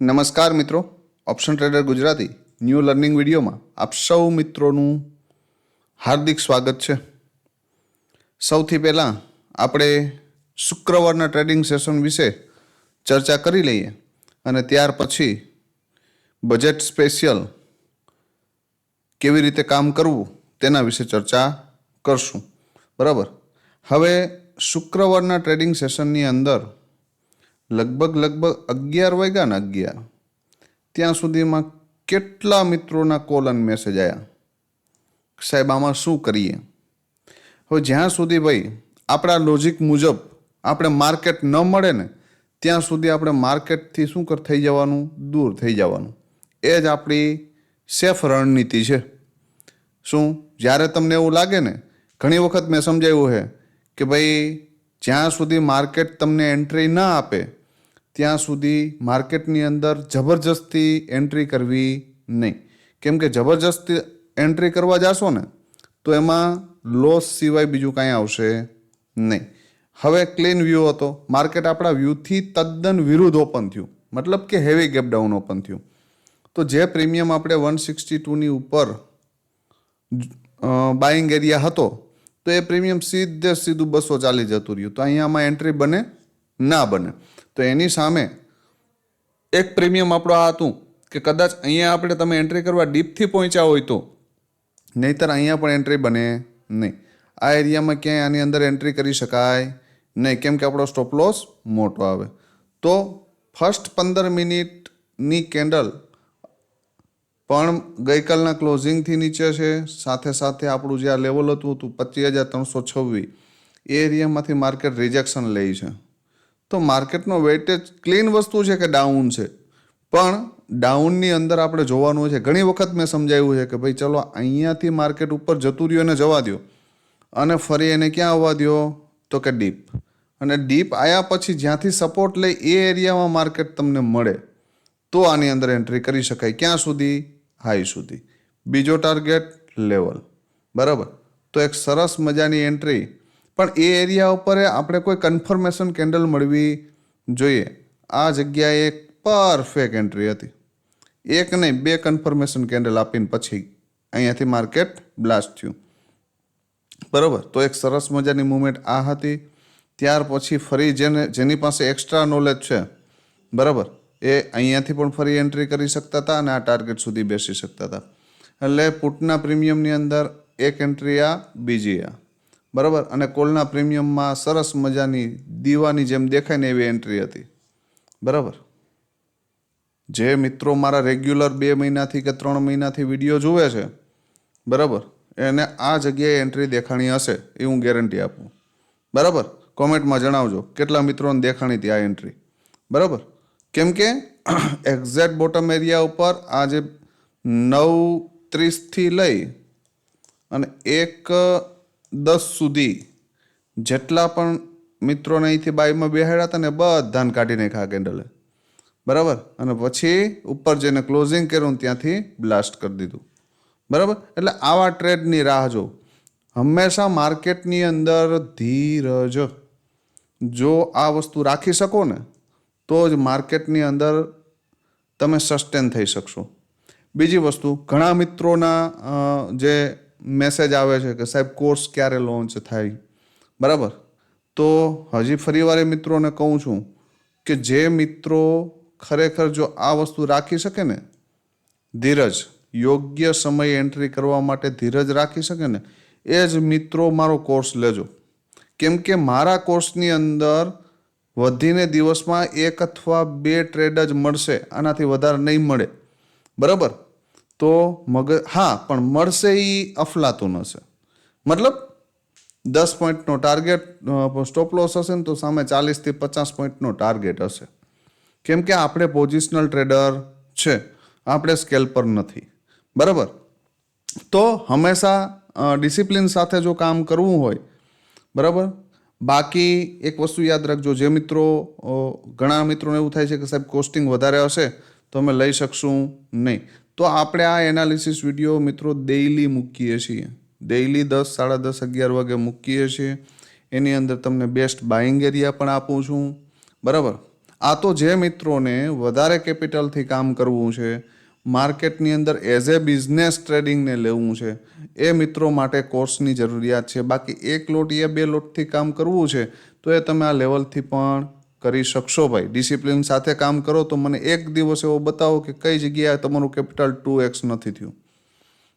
નમસ્કાર મિત્રો, option trader Gujarati new learning વિડીયોમાં આપ સૌ મિત્રોનું હાર્દિક સ્વાગત છે. સૌથી પહેલાં આપણે શુક્રવારના ટ્રેડિંગ સેશન વિશે ચર્ચા કરી લઈએ અને ત્યાર પછી બજેટ સ્પેશિયલ કેવી રીતે કામ કરવું તેના વિશે ચર્ચા કરશું. બરાબર. હવે શુક્રવારના ટ્રેડિંગ સેશનની અંદર લગભગ 11 વાગ્યા ને 11 ત્યાં સુધીમાં કેટલા મિત્રોના કોલ અને મેસેજ આવ્યા, સાહેબ આમાં શું કરીએ. હવે જ્યાં સુધી ભાઈ આપણા લોજિક મુજબ આપણે માર્કેટ ન મળે ને ત્યાં સુધી આપણે માર્કેટથી શું થઈ જવાનું, દૂર થઈ જવાનું. એ જ આપણી સેફ રણનીતિ છે. શું જ્યારે તમને એવું લાગે ને, ઘણી વખત મેં સમજાવ્યું છે કે ભાઈ જ્યાં સુધી માર્કેટ તમને એન્ટ્રી ના આપે ત્યાં સુધી માર્કેટની અંદર જબરજસ્તી એન્ટ્રી કરવી નહીં. કેમ કે જબરજસ્તી એન્ટ્રી કરવા જશો ને તો એમાં લોસ સિવાય બીજું કાંઈ આવશે નહીં. હવે ક્લીન વ્યૂ હતો, માર્કેટ આપણા વ્યૂથી તદ્દન વિરુદ્ધ ઓપન થયું, મતલબ કે હેવી ગેપ ડાઉન ઓપન થયું. તો જે પ્રીમિયમ આપણે 162ની ઉપર બાઇંગ એરિયા હતો તો એ પ્રીમિયમ સીધું 240 જતું રહ્યું. તો અહીંયામાં એન્ટ્રી બને ના બને. તો એની સામે એક પ્રીમિયમ આપણું આ હતું કે કદાચ અહીંયા આપણે તમે એન્ટ્રી કરવા ડીપથી પહોંચ્યા હોય તો, નહીંતર અહીંયા પણ એન્ટ્રી બને નહીં. આ એરિયામાં ક્યાંય આની અંદર એન્ટ્રી કરી શકાય નહીં, કેમ કે આપણો સ્ટોપ લોસ મોટો આવે. તો ફર્સ્ટ 15 મિનિટની કેન્ડલ પણ ગઈકાલના ક્લોઝિંગથી નીચે છે. સાથે સાથે આપણું જે આ લેવલ હતું 25,326 એ એરિયામાંથી માર્કેટ રિજેક્શન લે છે. તો માર્કેટનો વેઇટેજ ક્લીન વસ્તુ છે કે ડાઉન છે, પણ ડાઉનની અંદર આપણે જોવાનું છે. ઘણી વખત મેં સમજાવ્યું છે કે ભાઈ ચલો અહીંયાથી માર્કેટ ઉપર જતું રહ્યું એને જવા દો અને ફરી એને ક્યાં આવવા દો, તો કે ડીપ. અને ડીપ આવ્યા પછી જ્યાંથી સપોર્ટ લે એ એરિયામાં માર્કેટ તમને મળે તો આની અંદર એન્ટ્રી કરી શકાય. ક્યાં સુધી? હાઈ સુધી. બીજો ટાર્ગેટ લેવલ. બરાબર. તો એક સરસ મજાની એન્ટ્રી, પણ એ એરિયા ઉપર આપણે કોઈ કન્ફર્મેશન કેન્ડલ મળવી જોઈએ. આ જગ્યાએ એક પરફેક્ટ એન્ટ્રી હતી. એક નહીં, 2 કન્ફર્મેશન કેન્ડલ આપીને પછી અહીંયાથી માર્કેટ બ્લાસ્ટ થયું. બરાબર. તો એક સરસ મજાની મુવમેન્ટ આ હતી. ત્યાર પછી ફરી જેની પાસે એક્સ્ટ્રા નોલેજ છે, બરાબર, એ અહીંયાથી પણ ફરી એન્ટ્રી કરી શકતા હતા અને આ ટાર્ગેટ સુધી બેસી શકતા હતા. એટલે પુટના પ્રીમિયમની અંદર એક એન્ટ્રી આ, બીજી આ, બરાબર. અને કોલના પ્રીમિયમમાં સરસ મજાની દીવાની જેમ દેખાય ને એવી એન્ટ્રી હતી. બરાબર. જે મિત્રો મારા રેગ્યુલર 2 મહિનાથી કે 3 મહિનાથી વિડીયો જુએ છે, બરાબર, એને આ જગ્યાએ એન્ટ્રી દેખાણી હશે એ હું ગેરંટી આપું. બરાબર. કોમેન્ટમાં જણાવજો કેટલા મિત્રોને દેખાણી હતી આ એન્ટ્રી. બરાબર. કેમ કે એક્ઝેક્ટ બોટમ એરિયા ઉપર આ જે 9:30થી લઈ અને 1:10 સુધી જેટલા પણ મિત્રોને અહીંથી બાયમાં બેહાડ્યા હતા ને બધાને કાઢી નાખ્યા કેન્ડલે. બરાબર. અને પછી ઉપર જઈને ક્લોઝિંગ કર્યું ત્યાંથી બ્લાસ્ટ કરી દીધું. બરાબર. એટલે આવા ટ્રેડની રાહ જો. હંમેશા માર્કેટની અંદર ધીરજ, જો આ વસ્તુ રાખી શકો ને તો જ માર્કેટની અંદર તમે સસ્ટેન થઈ શકશો. બીજી વસ્તુ, ઘણા મિત્રોના જે મેસેજ આવે છે કે સાહેબ કોર્સ ક્યારે લોન્ચ થાય. બરાબર. તો હજી ફરીવાર એ મિત્રોને કહું છું કે જે મિત્રો ખરેખર જો આ વસ્તુ રાખી શકે ને, ધીરજ, યોગ્ય સમય એન્ટ્રી કરવા માટે ધીરજ રાખી શકે ને, એ જ મિત્રો મારો કોર્સ લેજો. કેમ કે મારા કોર્સની અંદર વધીને દિવસમાં 1 અથવા 2 ટ્રેડ જ મળશે, આનાથી વધારે નહીં મળે. બરાબર. તો હા, પણ મળશે એ અફલાતું હશે. મતલબ 10 પોઈન્ટનો ટાર્ગેટ સ્ટોપ લોસ હશે ને તો સામે 40થી 50 પોઈન્ટનો ટાર્ગેટ હશે. કેમ કે આપણે પોઝિશનલ ટ્રેડર છે, આપણે સ્કેલ્પર નથી. બરાબર. તો હંમેશા ડિસિપ્લિન સાથે જો કામ કરવું હોય, બરાબર. બાકી એક વસ્તુ યાદ રાખજો, જે મિત્રો, ઘણા મિત્રોને એવું થાય છે કે સાહેબ કોસ્ટિંગ વધારે હશે તો અમે લઈ શકશું નહીં. તો આપણે આ એનાલિસિસ વિડીયો મિત્રો ડેઇલી મૂકીએ છીએ. ડેઇલી 10, 10:30, 11 વાગે મૂકીએ છીએ. એની અંદર તમને બેસ્ટ બાઇંગ એરિયા પણ આપું છું. બરાબર. આ તો જે મિત્રોને વધારે કેપિટલથી કામ કરવું છે, માર્કેટની અંદર એઝ એ બિઝનેસ ટ્રેડિંગને લેવું છે, એ મિત્રો માટે કોર્સની જરૂરિયાત છે. બાકી એક લોટ યા બે લોટથી કામ કરવું છે તો એ તમે આ લેવલથી પણ કરી શકશો ભાઈ. ડિસિપ્લિન સાથે કામ કરો તો મને એક દિવસ એવો બતાવો કે કઈ જગ્યાએ તમારું કેપિટલ 2x નથી થયું.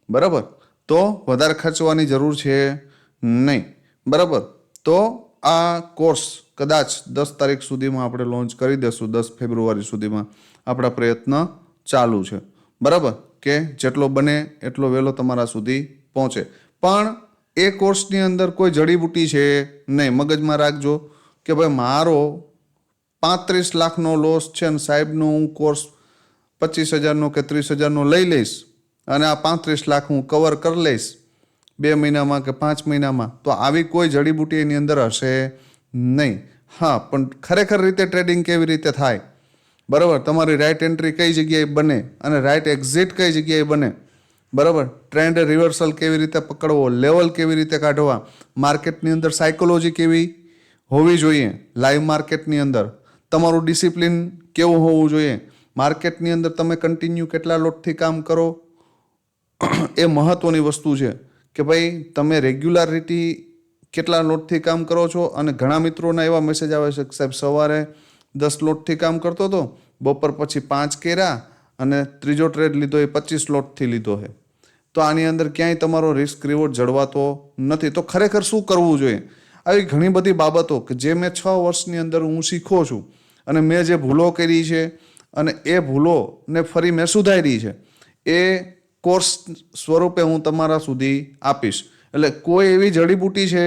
બરાબર, તો વધારે ખર્ચવાની જરૂર છે નહીં. બરાબર, તો આ કોર્સ કદાચ 10 તારીખ સુધીમાં આપણે લોન્ચ કરી દેશું. 10 ફેબ્રુઆરી સુધીમાં આપણા પ્રયત્ન ચાલુ છે. બરાબર, કે જેટલો બને એટલો વહેલો તમારા સુધી પહોંચે. પણ એ કોર્સની અંદર કોઈ જડીબુટી છે નહીં. મગજમાં રાખજો કે ભાઈ મારો 35 લાખનો લોસ છે ને સાહેબનો હું કોર્સ 25,000નો કે 30,000નો લઈ લઈશ અને આ 35 લાખ હું કવર કરી લઈશ 2 મહિનામાં કે 5 મહિનામાં, તો આવી કોઈ જડીબુટી એની અંદર હશે નહીં. હા, પણ ખરેખર રીતે ટ્રેડિંગ કેવી રીતે થાય, બરાબર, તમારી રાઇટ એન્ટ્રી કઈ જગ્યાએ બને અને રાઇટ એક્ઝિટ કઈ જગ્યાએ બને, બરાબર, ટ્રેન્ડ રિવર્સલ કેવી રીતે પકડવો, લેવલ કેવી રીતે કાઢવા, માર્કેટની અંદર સાયકોલોજી કેવી હોવી જોઈએ, લાઈવ માર્કેટની અંદર તમારું ડિસિપ્લિન કેવું હોવું જોઈએ, માર્કેટની અંદર તમે કન્ટિન્યુ કેટલા લોટથી કામ કરો, એ મહત્વની વસ્તુ છે કે ભાઈ તમે રેગ્યુલારિટી કેટલા લોટથી કામ કરો છો. અને ઘણા મિત્રોના એવા મેસેજ આવે છે કે સાહેબ સવારે 10 લોટથી કામ કરતો હતો, બપોર પછી 5 કર્યા અને ત્રીજો ટ્રેડ લીધો એ 25 લોટથી લીધો છે. તો આની અંદર ક્યાંય તમારો રિસ્ક રિવોર્ડ જળવાતો નથી. તો ખરેખર શું કરવું જોઈએ? આવી ઘણી બધી બાબતો કે જે મેં 6 વર્ષની અંદર હું શીખો છું અને મેં જે ભૂલો કરી છે અને એ ભૂલોને ફરી મેં સુધારી છે, એ કોર્સ સ્વરૂપે હું તમારા સુધી આપીશ. એટલે કોઈ એવી જડીબુટી છે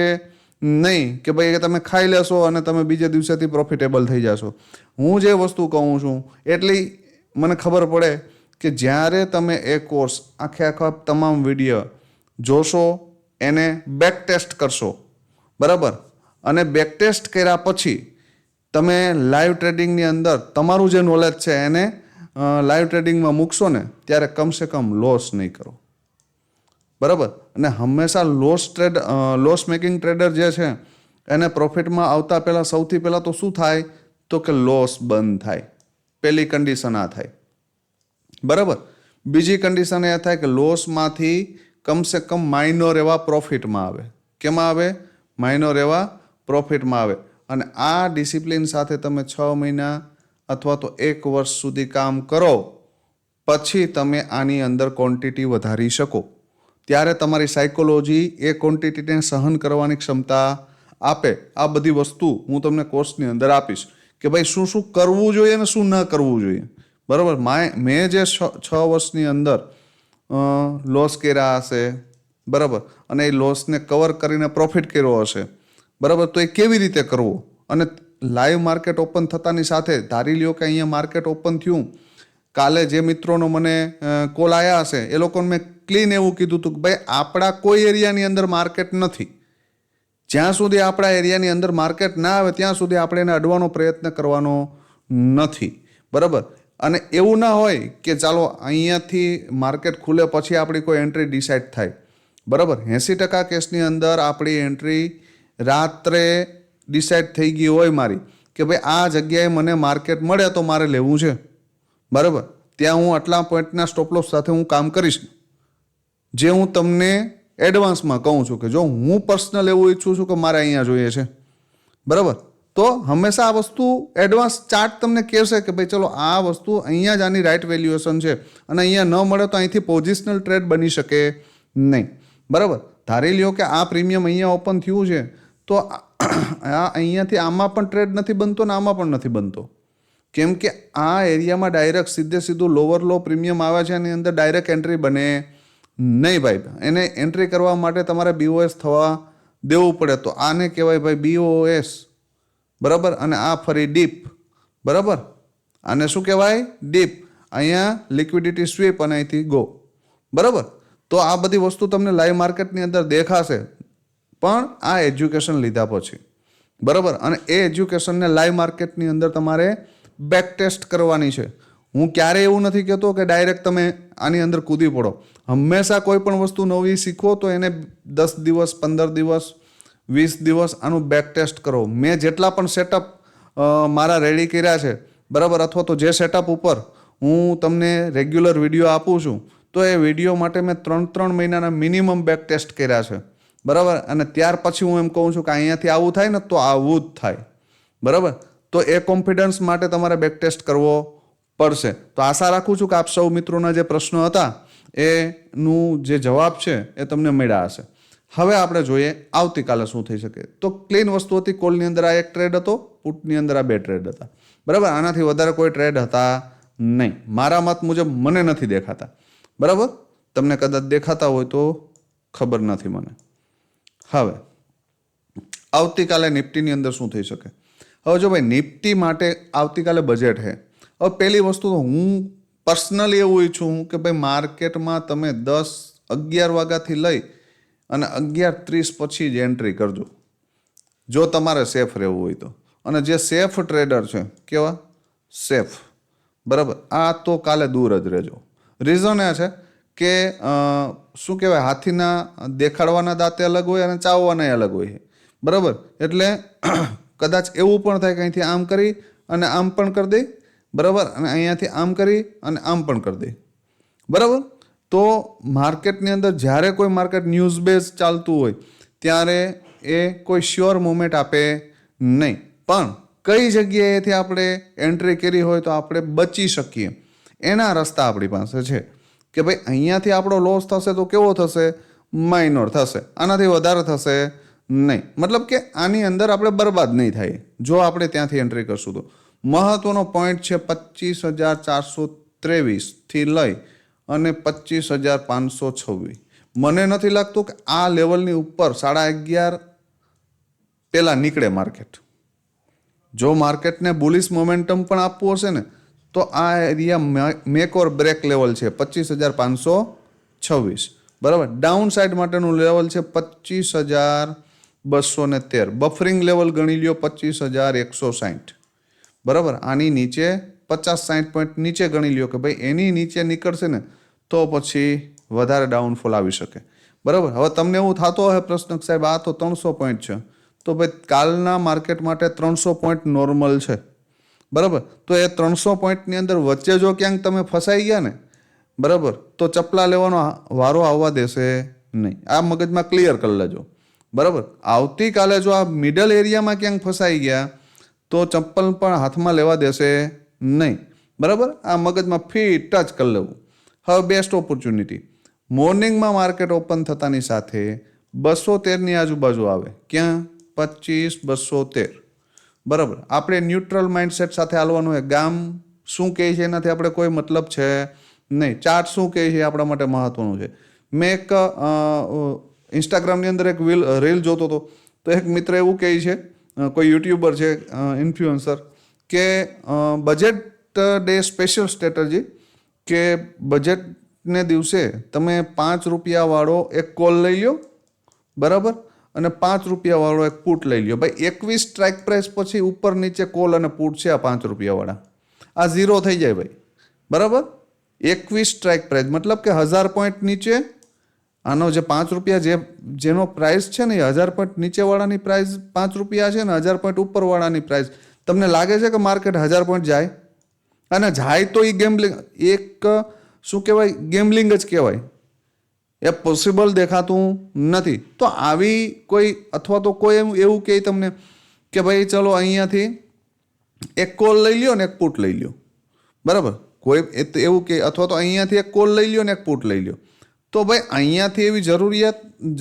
નહીં કે ભાઈ તમે ખાઈ લેશો અને તમે બીજે દિવસેથી પ્રોફિટેબલ થઈ જશો. હું જે વસ્તુ કહું છું એટલી મને ખબર પડે કે જ્યારે તમે એ કોર્સ આખા તમામ વિડીયો જોશો, એને બેક ટેસ્ટ કરશો, બરાબર, અને બેક ટેસ્ટ કર્યા પછી તમે લાઈવ ટ્રેડિંગની અંદર તમારું જે નોલેજ છે એને લાઈવ ટ્રેડિંગમાં મૂકશો ને ત્યારે કમસે કમ લોસ નહીં કરો. બરાબર, અને હંમેશા લોસ મેકિંગ ટ્રેડર જે છે એને પ્રોફિટમાં આવતા પહેલાં સૌથી પહેલાં તો શું થાય તો કે લોસ બંધ થાય. પહેલી કન્ડિશન આ થાય. બરાબર, બીજી કન્ડિશન એ થાય કે લોસમાંથી કમસે કમ માઇનોર એવા પ્રોફિટમાં આવે. કેમાં આવે? માઇનોર એવા પ્રોફિટમાં આવે. અને આ ડિસિપ્લિન સાથે તમે 6 મહિના અથવા તો 1 વર્ષ સુધી કામ કરો પછી તમે આની અંદર ક્વોન્ટિટી વધારી શકો. ત્યારે તમારી સાયકોલોજી એ ક્વોન્ટિટીને સહન કરવાની ક્ષમતા આપે. આ બધી વસ્તુ હું તમને કોર્સની અંદર આપીશ કે ભાઈ શું શું કરવું જોઈએ અને શું ન કરવું જોઈએ. બરાબર, મેં જે 6 વર્ષની અંદર લોસ કર્યા હશે, બરાબર, અને એ લોસને કવર કરીને પ્રોફિટ કર્યો હશે, બરાબર, તો એ કેવી રીતે કરવો. અને લાઈવ માર્કેટ ઓપન થતાની સાથે ધારી લ્યો કે અહીંયા માર્કેટ ઓપન થયું, કાલે જે મિત્રોનો મને કોલ આવ્યા હશે એ લોકોને મેં ક્લીન એવું કીધું હતું કે ભાઈ આપણા કોઈ એરિયાની અંદર માર્કેટ નથી. જ્યાં સુધી આપણા એરિયાની અંદર માર્કેટ ના આવે ત્યાં સુધી આપણે એને અડવાનો પ્રયત્ન કરવાનો નથી. બરાબર, અને એવું ના હોય કે ચાલો અહીંયાથી માર્કેટ ખુલે પછી આપણી કોઈ એન્ટ્રી ડિસાઇડ થાય. બરાબર, 80% કેસની અંદર આપણી એન્ટ્રી રાત્રે ડિસાઇડ થઈ ગઈ હોય મારી કે ભાઈ આ જગ્યાએ મને માર્કેટ મળે તો મારે લેવું છે. બરાબર, ત્યાં હું આટલા પોઈન્ટના સ્ટોપલોસ સાથે હું કામ કરીશ, જે હું તમને એડવાન્સમાં કહું છું કે જો હું પર્સનલ એવું ઈચ્છું છું કે મારે અહીંયા જોઈએ છે, બરાબર, તો હંમેશા આ વસ્તુ એડવાન્સ ચાર્ટ તમને કહેશે કે ભાઈ ચલો આ વસ્તુ અહીંયા જ આની રાઇટ વેલ્યુએશન છે અને અહીંયા ન મળે તો અહીંથી પોઝિશનલ ટ્રેડ બની શકે નહીં. બરાબર, ધારી લ્યો કે આ પ્રીમિયમ અહીંયા ઓપન થયું છે તો અહીંયાથી આમાં પણ ટ્રેડ નથી બનતો ને આમાં પણ નથી બનતો. કેમ કે આ એરિયામાં ડાયરેક્ટ સીધું લોવર લો પ્રીમિયમ આવે છે એની અંદર ડાયરેક્ટ એન્ટ્રી બને નહીં ભાઈ. એને એન્ટ્રી કરવા માટે તમારે BOS થવા દેવું પડે. તો આને કહેવાય ભાઈ BOS, બરાબર, અને આ ફરી ડીપ. બરાબર, આને શું કહેવાય? ડીપ. અહીંયા લિક્વિડિટી સ્વીપ અને અહીંથી ગો. બરાબર, તો આ બધી વસ્તુ તમને લાઈવ માર્કેટની અંદર દેખાશે પણ આ એજ્યુકેશન લીધા પછી. બરાબર, અને એ એજ્યુકેશનને લાઈવ માર્કેટની અંદર તમારે બેક ટેસ્ટ કરવાની છે. હું ક્યારેય એવું નથી કહેતો કે ડાયરેક્ટ તમે આની અંદર કૂદી પડો. હંમેશા કોઈ પણ વસ્તુ નવી શીખો તો એને 10 દિવસ 15 દિવસ 20 દિવસ આનું બેક ટેસ્ટ કરો. મેં જેટલા પણ સેટઅપ મારા રેડી કર્યા છે બરાબર, અથવા તો જે સેટઅપ ઉપર હું તમને રેગ્યુલર વિડીયો આપું છું, તો એ વિડીયો માટે મેં 3 મહિનાના મિનિમમ બેક ટેસ્ટ કર્યા છે, બરાબર. અને ત્યાર પછી હું એમ કહું છું કે અહીંયાથી આવું થાય ને તો આવું જ થાય, બરાબર. તો એ કોન્ફિડન્સ માટે તમારે બેક ટેસ્ટ કરવો પડશે. તો આશા રાખું છું કે આપ સૌ મિત્રોના જે પ્રશ્નો હતા એનું જે જવાબ છે એ તમને મળ્યા હશે. હવે આપણે જોઈએ આવતીકાલે શું થઈ શકે. તો ક્લીન વસ્તુ હતી, કોલની અંદર આ એક ટ્રેડ હતો, પુટની અંદર આ 2 ટ્રેડ હતા, બરાબર. આનાથી વધારે કોઈ ટ્રેડ હતા નહીં, મારા મત મુજબ મને નથી દેખાતા, બરાબર. તમને કદાચ દેખાતા હોય તો ખબર નથી મને. હવે આવતીકાલે નિફ્ટીની અંદર શું થઈ શકે. હવે જો ભાઈ નિફ્ટી માટે આવતીકાલે બજેટ છે. હવે પહેલી વસ્તુ તો હું પર્સનલી એવું ઈચ્છું કે ભાઈ માર્કેટમાં તમે 10-11 વાગ્યાથી લઈ અને 11:30 પછી જ એન્ટ્રી કરજો, જો તમારે સેફ રહેવું હોય તો. અને જે સેફ ટ્રેડર છે, કેવા સેફ, બરાબર, આ તો કાલે દૂર જ રહેજો. રીઝન એ છે કે શું કહેવાય, હાથીના દેખાડવાના દાંતે અલગ હોય અને ચાવવાના અલગ હોય, બરાબર. એટલે કદાચ એવું પણ થાય કે અહીંથી આમ કરી અને આમ પણ કરી દે, બરાબર, અને અહીંયાથી આમ કરી અને આમ પણ કરી દે, બરાબર. તો માર્કેટની અંદર જ્યારે કોઈ માર્કેટ ન્યૂઝ બેઝ ચાલતું હોય ત્યારે એ કોઈ શ્યોર મુવમેન્ટ આપે નહીં, પણ કઈ જગ્યાએથી આપણે એન્ટ્રી કરી હોય તો આપણે બચી શકીએ એના રસ્તા આપણી પાસે છે. કે ભાઈ અહીંયાથી આપણો લોસ થશે તો કેવો થશે, માઇનોર થશે, આનાથી વધારે થશે નહીં. મતલબ કે આની અંદર આપણે બરબાદ નહીં થાય જો આપણે ત્યાંથી એન્ટ્રી કરશું તો. મહત્વનો પોઈન્ટ છે 25,423થી લઈ અને 25,526. મને નથી લાગતું કે આ લેવલની ઉપર 11:30 પહેલાં નીકળે માર્કેટ. જો માર્કેટને બુલિશ મોમેન્ટમ પણ આપવું હશે ને તો આ એરિયા મેક ઓર બ્રેક લેવલ છે 25,526, બરાબર. ડાઉન સાઇડ માટેનું લેવલ છે 25,213. બફરિંગ લેવલ ગણી લ્યો 25,160, બરાબર. આની નીચે 50-60 પોઈન્ટ નીચે ગણી લ્યો કે ભાઈ એની નીચે નીકળશે ને તો પછી વધારે ડાઉનફોલ આવી શકે, બરાબર. હવે તમને એવું થતો હોય પ્રશ્ન, સાહેબ આ તો 300 પોઈન્ટ છે, તો ભાઈ કાલના માર્કેટ માટે 300 પોઈન્ટ નોર્મલ છે, બરાબર. તો એ 300 પોઈન્ટની અંદર વચ્ચે જો ક્યાંક તમે ફસાઈ ગયા ને, બરાબર, તો ચપલા લેવાનો વારો આવવા દેશે નહીં. આ મગજમાં ક્લિયર કરી લેજો, બરાબર. આવતીકાલે જો આ મિડલ એરિયામાં ક્યાંક ફસાઈ ગયા તો ચપ્પલ પણ હાથમાં લેવા દેશે નહીં, બરાબર. આ મગજમાં ફિટ જ કરી લેવું. હવે બેસ્ટ ઓપોર્ચ્યુનિટી મોર્નિંગમાં માર્કેટ ઓપન થતાની સાથે 213ની આજુબાજુ આવે. ક્યાં? 25,213, બરાબર. આપણે ન્યુટ્રલ માઇન્ડસેટ સાથે હાલવાનું હોય. ગામ શું કહે છે એનાથી આપણે કોઈ મતલબ છે નહીં, ચાર્ટ શું કહે છે આપણા માટે મહત્વનું છે. મેં એક ઇન્સ્ટાગ્રામની અંદર એક રીલ જોતો હતો, તો એક મિત્ર એવું કહે છે, કોઈ યુટ્યુબર છે, ઇન્ફ્લુએન્સર, કે બજેટ ડે સ્પેશિયલ સ્ટ્રેટજી, કે બજેટને દિવસે તમે 5 રૂપિયાવાળો એક કોલ લઈ લો, બરાબર, અને 5 રૂપિયાવાળો એક પુટ લઈ લો. ભાઈ 21 સ્ટ્રાઇક પ્રાઇસ પછી ઉપર નીચે કોલ અને પુટ છે આ 5 રૂપિયાવાળા, આ 0 થઈ જાય ભાઈ, બરાબર. 21 સ્ટ્રાઇક પ્રાઇસ મતલબ કે 1000 પોઈન્ટ નીચે આનો જે 5 રૂપિયા જેનો પ્રાઇસ છે ને એ 1000 પોઈન્ટ નીચેવાળાની પ્રાઇસ 5 રૂપિયા છે ને 1000 પોઈન્ટ ઉપરવાળાની પ્રાઇસ. તમને લાગે છે કે માર્કેટ 1000 પોઈન્ટ જાય? અને જાય તો એ ગેમ્બલિંગ, એક શું કહેવાય, ગેમ્બલિંગ જ કહેવાય. એ પોસિબલ દેખાતું નથી. તો આવી કોઈ, અથવા તો કોઈ એવું કહે તમને કે ભાઈ ચલો અહીંયાથી એક કોલ લઈ લ્યો ને એક પુટ લઈ લ્યો, બરાબર. કોઈ એવું કે અથવા તો અહીંયાથી એક કોલ લઈ લ્યો ને એક પુટ લઈ લ્યો. તો ભાઈ અહીંયાથી એવી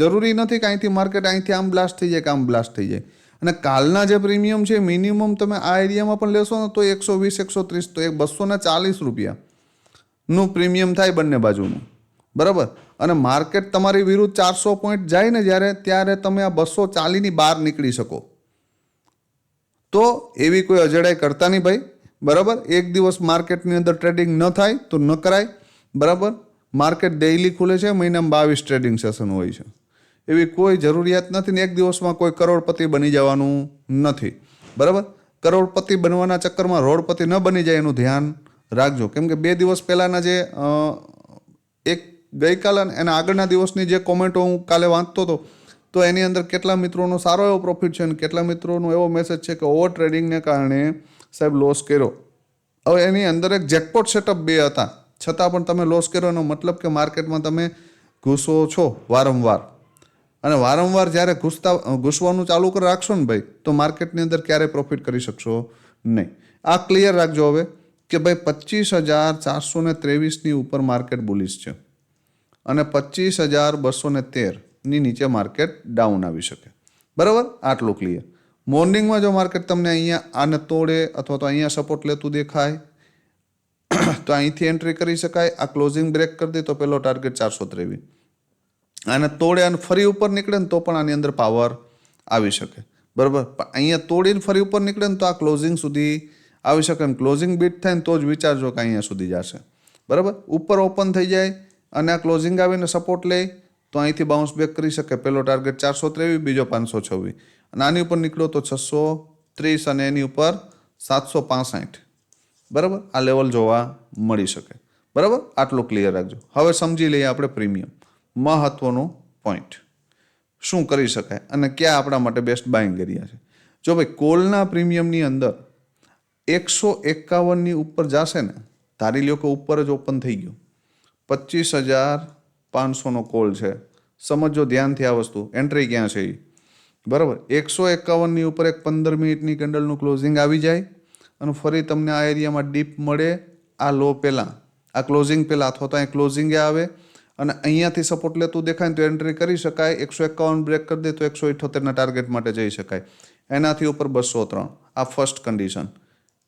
જરૂરી નથી કે અહીંથી માર્કેટ અહીંથી આમ બ્લાસ્ટ થઈ જાય કે આમ બ્લાસ્ટ થઈ જાય. અને કાલના જે પ્રીમિયમ છે મિનિમમ તમે આ એરિયામાં પણ લેશો ને તો 120-130, તો 240 રૂપિયાનું પ્રીમિયમ થાય બંને બાજુનું, બરાબર. અને માર્કેટ તમારી વિરુદ્ધ 400 પોઈન્ટ જાય ને ત્યારે તમે આ 240ની બહાર નીકળી શકો. તો એવી કોઈ અજડાઈ કરતા નહીં ભાઈ, બરાબર. એક દિવસ માર્કેટની અંદર ટ્રેડિંગ ન થાય તો ન કરાય, બરાબર. માર્કેટ ડેઇલી ખુલે છે, મહિનામાં 22 ટ્રેડિંગ સેશન હોય છે. એવી કોઈ જરૂરિયાત નથી ને એક દિવસમાં કોઈ કરોડપતિ બની જવાનું નથી, બરાબર. કરોડપતિ બનવાના ચક્કરમાં રોડપતિ ન બની જાય એનું ધ્યાન રાખજો. કેમ કે 2 દિવસ પહેલાંના જે એક ગઈકાલે એના આગળના દિવસની જે કોમેન્ટો હું કાલે વાંચતો હતો, તો એની અંદર કેટલા મિત્રોનો સારો એવો પ્રોફિટ છે અને કેટલા મિત્રોનો એવો મેસેજ છે કે ઓવર ટ્રેડિંગને કારણે સાહેબ લોસ કર્યો. હવે એની અંદર એક જેકપોટ સેટઅપ 2 હતા, છતાં પણ તમે લોસ કર્યો. એનો મતલબ કે માર્કેટમાં તમે ઘૂસો છો વારંવાર, અને વારંવાર જ્યારે ઘૂસવાનું ચાલુ કરી રાખશો ને ભાઈ, તો માર્કેટની અંદર ક્યારેય પ્રોફિટ કરી શકશો નહીં. આ ક્લિયર રાખજો હવે કે ભાઈ 25,423ની ઉપર માર્કેટ બુલિશ છે અને 25,213ની નીચે માર્કેટ ડાઉન આવી શકે. બરાબર, આટલું ક્લિયર. મોર્નિંગમાં જો માર્કેટ તમને અહીંયા આને તોડે અથવા તો અહીંયા સપોર્ટ લેતું દેખાય તો અહીંથી એન્ટ્રી કરી શકાય. આ ક્લોઝિંગ બ્રેક કરી દે તો પેલો ટાર્ગેટ 423. આને તોડે અને ફરી ઉપર નીકળે ને તો પણ આની અંદર પાવર આવી શકે. બરાબર, અહીંયા તોડીને ફરી ઉપર નીકળે ને તો આ ક્લોઝિંગ સુધી આવી શકે. એમ ક્લોઝિંગ બીટ થાય ને તો જ વિચારજો કે અહીંયા સુધી જશે. બરાબર, ઉપર ઓપન થઈ જાય અને આ ક્લોઝિંગ આવીને સપોર્ટ લે તો અહીંથી બાઉન્સ બેક કરી શકે. પહેલો ટાર્ગેટ 423, બીજો 526, અને આની ઉપર નીકળો તો 630 અને એની ઉપર 765. બરાબર, આ લેવલ જોવા મળી શકે. બરાબર, આટલું ક્લિયર રાખજો. હવે સમજી લઈએ આપણે પ્રીમિયમ, મહત્વનો પોઈન્ટ. શું કરી શકાય અને ક્યાં આપણા માટે બેસ્ટ બાઇંગ એરિયા છે. જો ભાઈ કોલના પ્રીમિયમની અંદર 151ની ઉપર જશે ને, ધારી લ્યો કે ઉપર જ ઓપન થઈ ગયું, 25,500નો કોલ છે. સમજો ધ્યાનથી આ વસ્તુ, એન્ટ્રી ક્યાં છે એ. બરાબર, 151ની ઉપર એક 15 મિનિટની કેન્ડલનું ક્લોઝિંગ આવી જાય અને ફરી તમને આ એરિયામાં ડીપ મળે આ લો પહેલાં, આ ક્લોઝિંગ પહેલાં, અથવા તો અહીં ક્લોઝિંગે આવે અને અહીંયાથી સપોર્ટ લેતું દેખાય તો એન્ટ્રી કરી શકાય. 151 બ્રેક કરી દે તો 178ના ટાર્ગેટ માટે જઈ શકાય. એનાથી ઉપર 203. આ ફર્સ્ટ કન્ડિશન.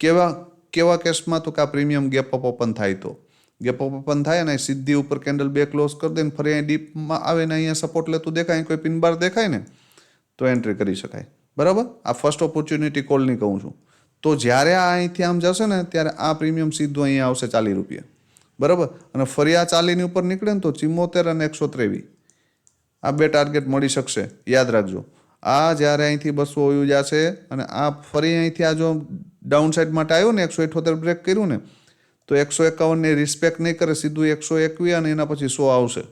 કેવા કેસમાં તો કે આ પ્રીમિયમ ગેપ અપ ઓપન થાય તો, ગેપ અપ ઓપન થાય અને સીધી ઉપર કેન્ડલ બે ક્લોઝ કરી દે ને ફરી અહીં ડીપમાં આવે ને અહીંયા સપોર્ટ લેતું દેખાય, કોઈ પિન બાર દેખાય ને તો એન્ટ્રી કરી શકાય. બરાબર, આ ફર્સ્ટ ઓપોર્ચ્યુનિટી કોલની કહું છું. તો જ્યારે આ અહીંથી આમ જશે ને ત્યારે આ પ્રીમિયમ સીધું અહીંયા આવશે 40 રૂપિયા. બરાબર, અને ફરી આ 40ની ઉપર નીકળે ને તો 74 અને 123 આ બે ટાર્ગેટ મળી શકશે. યાદ રાખજો, આ જ્યારે અહીંથી 200 વયું જશે અને આ ફરી અહીંથી આ જો ડાઉન સાઇડ માટે આવ્યો ને 178 બ્રેક કર્યું ને તો 151ની રિસ્પેક્ટ નહીં કરે, સીધું 121 અને એના પછી 100 આવશે.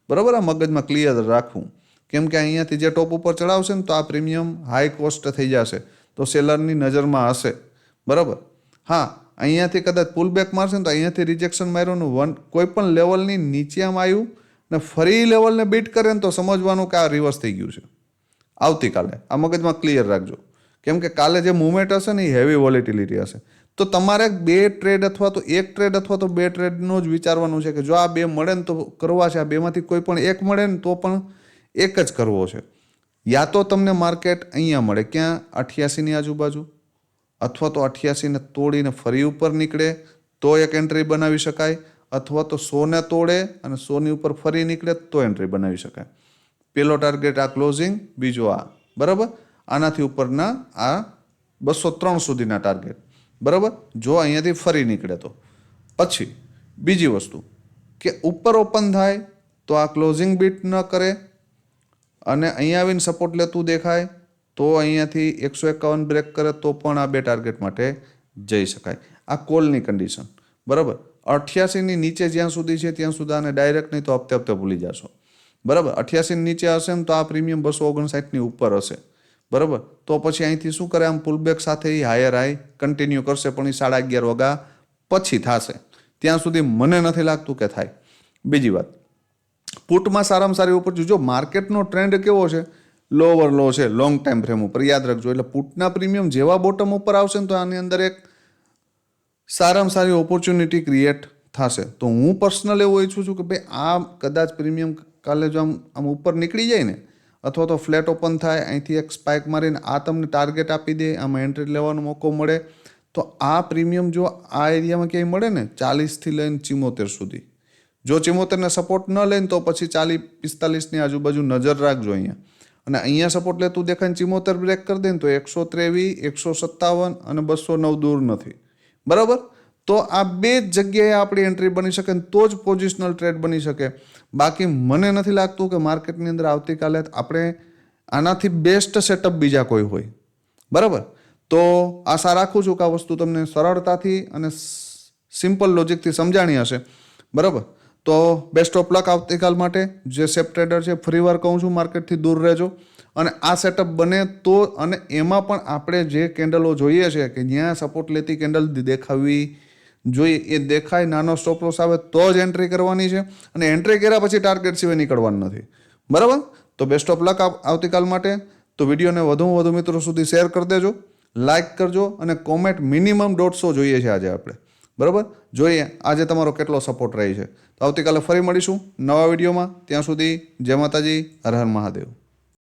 બરાબર, આ મગજમાં ક્લિયર રાખવું, કેમ કે અહીંયાથી જે ટોપ ઉપર ચડાવશે ને તો આ પ્રીમિયમ હાઈ કોસ્ટ થઈ જશે, તો સેલરની નજરમાં હશે. બરાબર, હા, અહીંયાથી કદાચ પુલ બેક મારશે ને તો અહીંયાથી રિજેક્શન માર્યું કોઈ પણ લેવલની નીચે આમ આવ્યું ને ફરી લેવલને બીટ કરે ને તો સમજવાનું કે આ રિવર્સ થઈ ગયું છે આવતીકાલે. આ મગજમાં ક્લિયર રાખજો, કેમ કે કાલે જે મુવમેન્ટ હશે ને એ હેવી વોલેટિલિટી હશે. તો તમારે 2 ટ્રેડ અથવા તો 1 ટ્રેડ અથવા તો 2 ટ્રેડનું જ વિચારવાનું છે કે જો આ 2 મળે ને તો કરવા છે, આ બેમાંથી કોઈ પણ એક મળે ને તો પણ એક જ કરવો છે. યા તો તમને માર્કેટ અહીંયા મળે ક્યાં 88ની આજુબાજુ, અથવા તો 88ને તોડીને ફરી ઉપર નીકળે તો એક એન્ટ્રી બનાવી શકાય, અથવા તો 100ને તોડે અને 100ની ઉપર ફરી નીકળે તો એન્ટ્રી બનાવી શકાય. પેલો ટાર્ગેટ આ ક્લોઝિંગ, બીજો આ. બરાબર, આનાથી ઉપરના આ 203 સુધીના ટાર્ગેટ. બરાબર, જો અહીંયાથી ફરી નીકળે તો. પછી બીજી વસ્તુ કે ઉપર ઓપન થાય તો આ ક્લોઝિંગ બીટ ન કરે અને અહીંયા આવીને સપોર્ટ લેતું દેખાય તો અહીંયાથી 151 બ્રેક કરે તો પણ આ બે ટાર્ગેટ માટે જઈ શકાય. આ કોલની કન્ડિશન. બરાબર, 88ની નીચે જ્યાં સુધી છે ત્યાં સુધી આને ડાયરેક્ટ નહીં તો હપ્તે હપ્તે ભૂલી જશો. બરાબર, 88ની નીચે હશે ને તો આ પ્રીમિયમ 259ની ઉપર હશે. બરાબર, તો પછી અહીંથી શું કરે, આમ પુલબેક સાથે એ હાયર હાઈ કન્ટિન્યુ કરશે, પણ એ 11:30 વાગ્યા પછી થશે. ત્યાં સુધી મને નથી લાગતું કે થાય. બીજી વાત, પુટમાં સારામાં સારી ઉપર જો માર્કેટનો ટ્રેન્ડ કેવો છે, લોવર લો છે લોંગ ટાઈમ ફ્રેમ ઉપર, યાદ રાખજો. એટલે પુટના પ્રીમિયમ જેવા બોટમ ઉપર આવશે ને તો આની અંદર એક સારામાં સારી ઓપોર્ચ્યુનિટી ક્રિએટ થશે. તો હું પર્સનલ એવું ઈચ્છું છું કે ભાઈ આ કદાચ પ્રીમિયમ કાલે જો આમ ઉપર નીકળી જાય ને અથવા તો ફ્લેટ ઓપન થાય, અહીંથી એક સ્પાઇક મારીને આ તમને ટાર્ગેટ આપી દે, આમાં એન્ટ્રી લેવાનો મોકો મળે, તો આ પ્રીમિયમ જો આ એરિયામાં ક્યાંય મળે ને 40થી લઈને 74 સુધી, જો 74ને સપોર્ટ ન લઈને તો પછી 40-45ની આજુબાજુ નજર રાખજો અહીંયા. અને અહીંયા સપોર્ટ લેતું દેખાય 74 બ્રેક કરી દે ને તો 123, 157 અને 209 દૂર નથી. બરાબર, તો આ બે જ જગ્યાએ આપણી એન્ટ્રી બની શકે ને તો જ પોઝિશનલ ટ્રેડ બની શકે. બાકી મને નથી લાગતું કે માર્કેટની અંદર આવતીકાલે આપણે આનાથી બેસ્ટ સેટઅપ બીજા કોઈ હોય. બરાબર, તો આશા રાખું છું કે આ વસ્તુ તમને સરળતાથી અને સિમ્પલ લોજિકથી સમજાણી હશે. બરાબર, તો બેસ્ટ ઓફ લક આવતીકાલ માટે. જે સેફ ટ્રેડર છે ફરીવાર કહું છું, માર્કેટથી દૂર રહેજો. અને આ સેટઅપ બને તો, અને એમાં પણ આપણે જે કેન્ડલો જોઈએ છે કે જ્યાં સપોર્ટ લેતી કેન્ડલ દેખાવી જોઈએ એ દેખાય, નાનો સ્ટોપ લોસ આવે તો જ એન્ટ્રી કરવાની છે, અને એન્ટ્રી કર્યા પછી ટાર્ગેટ સિવાય નીકળવાનું નથી. બરાબર? તો બેસ્ટ ઓફ લક આવતીકાલ માટે. તો વિડીયોને વધુમાં વધુ મિત્રો સુધી શેર કરી દેજો, લાઇક કરજો, અને કોમેન્ટ મિનિમમ 150 જોઈએ છે આજે આપણે. બરાબર? જોઈએ આજે તમારો કેટલો સપોર્ટ રહે છે. તો આવતીકાલે ફરી મળીશું નવા વિડીયોમાં. ત્યાં સુધી જય માતાજી, હર હર મહાદેવ.